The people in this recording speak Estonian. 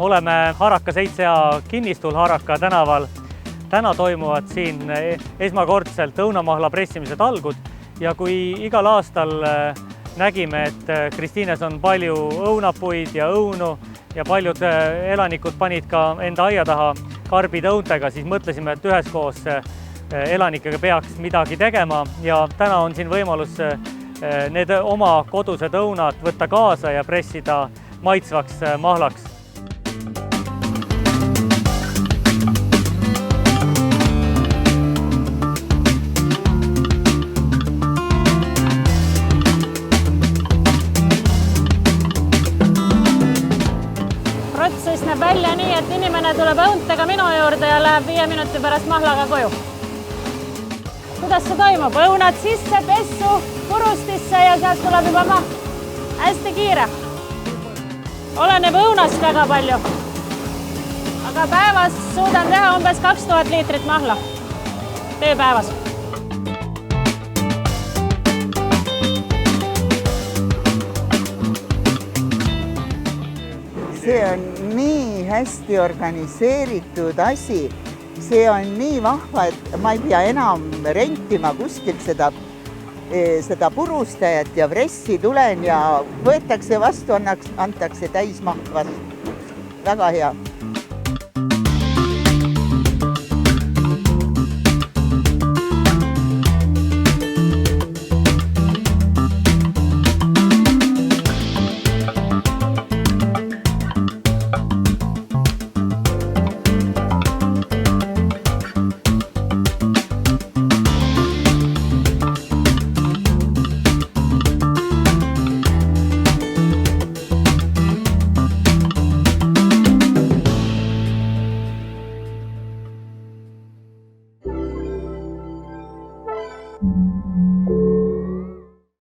oleme Haraka 7A kinnistul Haraka tänaval. Täna toimuvad siin esmakordselt õunamahla pressimise talgud ja kui igal aastal nägime, et Kristiines on palju õunapuid ja õunu ja paljud elanikud panid ka enda aia taha karbid õuntega, siis mõtlesime, et üheskoos elanikega peaks midagi tegema ja täna on siin võimalus need oma kodused õunad võtta kaasa ja pressida maitsvaks mahlaks. Protsess näeb välja nii, et inimene tuleb õuntega minu juurde ja läheb 5 minuti pärast mahlaga koju. Kuidas see toimub? Õunad sisse, pessu, purustisse ja sealt tuleb juba mahl. Hästi kiire. Oleneb õunast väga palju. Aga päevas suudan teha umbes 2000 liitrit mahla. Tööpäevas. See on nii hästi organiseeritud asi. See on nii vahva, et ma ei pea enam rentima kuskilt seda purustajat ja pressi tulen ja võetakse vastu, antakse täismaht vastu. Väga hea.